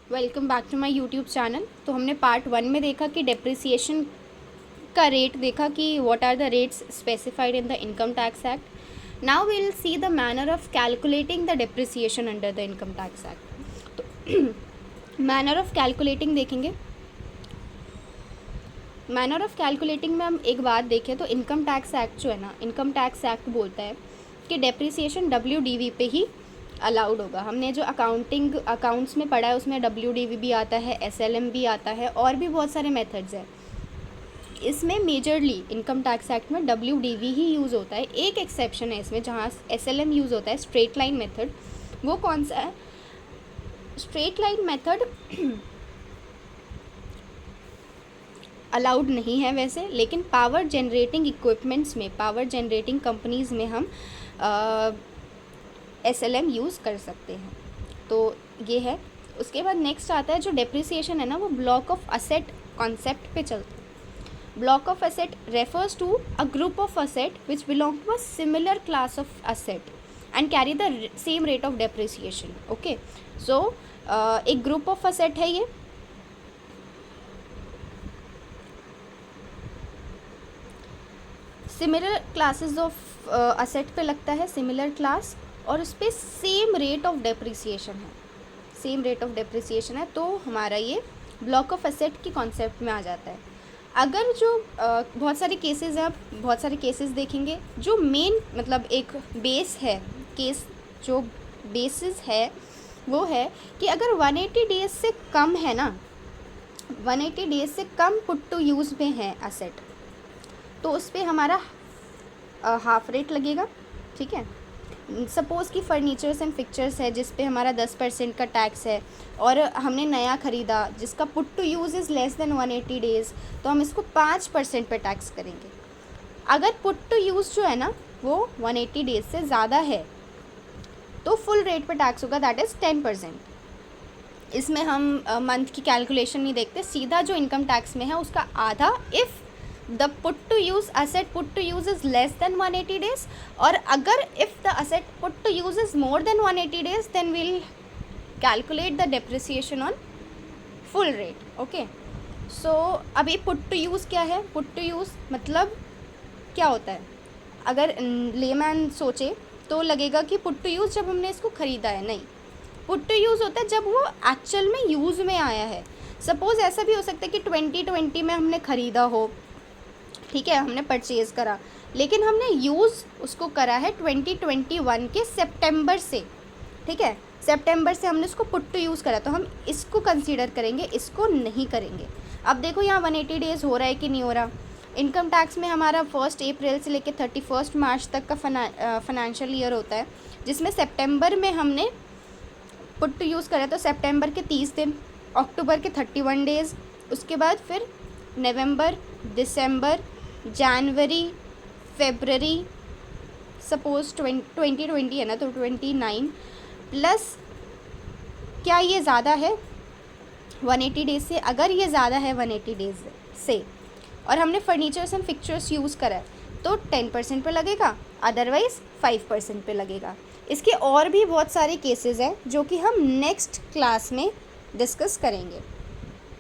Welcome back to my YouTube channel. तो हमने part 1 में देखा कि डेप्रिसिएशन का रेट देखा कि what are the rates specified in the income tax act. Now we will see the manner of calculating the depreciation under the income tax act. तो manner of calculating देखेंगे। Manner of calculating में हम एक बात देखें तो income tax act जो है ना, इनकम टैक्स एक्ट बोलता है कि डेप्रिसिएशन WDV पे ही अलाउड होगा। हमने जो अकाउंट्स में पढ़ा है उसमें WDV भी आता है, SLM भी आता है और भी बहुत सारे मेथड्स हैं। इसमें मेजरली इनकम टैक्स एक्ट में WDV ही यूज़ होता है। एक एक्सेप्शन है इसमें जहाँ SLM यूज़ होता है, स्ट्रेट लाइन मेथड। वो कौन सा है? स्ट्रेट लाइन मेथड अलाउड नहीं है वैसे, लेकिन पावर जनरेटिंग इक्विपमेंट्स में, पावर जनरेटिंग कंपनीज़ में हम SLM यूज़ कर सकते हैं। तो ये है। उसके बाद नेक्स्ट आता है जो डेप्रिसिएशन है ना, वो ब्लॉक ऑफ असेट कॉन्सेप्ट पे चलता है। Block of asset refers to a group of asset which belong to a similar class of asset and carry the same rate of depreciation. Okay, so एक group of asset है ये। Similar classes of asset पे लगता है, similar class, और उस पर same rate of depreciation है, सेम रेट ऑफ डेप्रिसिएशन है। तो हमारा ये ब्लॉक ऑफ एसेट की कॉन्सेप्ट में आ जाता है। अगर जो बहुत सारे केसेस हैं, आप बहुत सारे केसेस देखेंगे। जो मेन मतलब एक बेस है, केस जो बेसिस है वो है कि अगर 180 डेज से कम है ना, 180 डेज से कम पुट टू यूज़ में है एसेट, तो उस पर हमारा हाफ रेट लगेगा। ठीक है। सपोज़ कि फर्नीचर्स एंड फिक्चर्स है जिस पे हमारा 10% का टैक्स है, और हमने नया ख़रीदा जिसका put to use is less than 180 days, तो हम इसको 5% पे टैक्स करेंगे। अगर पुट टू यूज़ जो है ना वो 180 डेज से ज़्यादा है तो फुल रेट पे टैक्स होगा, दैट इज़ 10%। इसमें हम मंथ की कैलकुलेशन नहीं देखते, सीधा जो इनकम टैक्स में है उसका आधा if the put to use asset put to use is less than 180 days, और अगर if the asset put to use is more than 180 days then we'll calculate the depreciation on full rate. okay, so अभी put to use क्या है? put to use मतलब क्या होता है? अगर लेमैन सोचे तो लगेगा कि put to use जब हमने इसको ख़रीदा है, नहीं। put to use होता है जब वो एक्चुअल में यूज़ में आया है। सपोज़ ऐसा भी हो सकता है कि 2020 में हमने ख़रीदा हो, ठीक है, हमने परचेज़ करा, लेकिन हमने यूज़ उसको करा है 2021 के सितंबर से। ठीक है, सितंबर से हमने उसको पुट टू यूज़ करा, तो हम इसको कंसीडर करेंगे, इसको नहीं करेंगे। अब देखो यहाँ 180 डेज़ हो रहा है कि नहीं हो रहा। इनकम टैक्स में हमारा 1 अप्रैल से लेकर 31 मार्च तक का फाइनेंशियल ईयर होता है, जिसमें सितंबर में हमने पुट टू यूज़ करा, तो सितंबर के 30 दिन, अक्टूबर के 31 डेज़, उसके बाद फिर नवंबर, दिसंबर, जनवरी, फरवरी, सपोज़ 2020 है ना तो 29 प्लस, क्या ये ज़्यादा है 180 डेज़ से? अगर ये ज़्यादा है 180 डेज़ से और हमने फर्नीचर्स एंड फिक्चर्स यूज़ करा है तो 10% पे लगेगा, अदरवाइज़ 5% पे लगेगा। इसके और भी बहुत सारे केसेस हैं जो कि हम नेक्स्ट क्लास में डिस्कस करेंगे।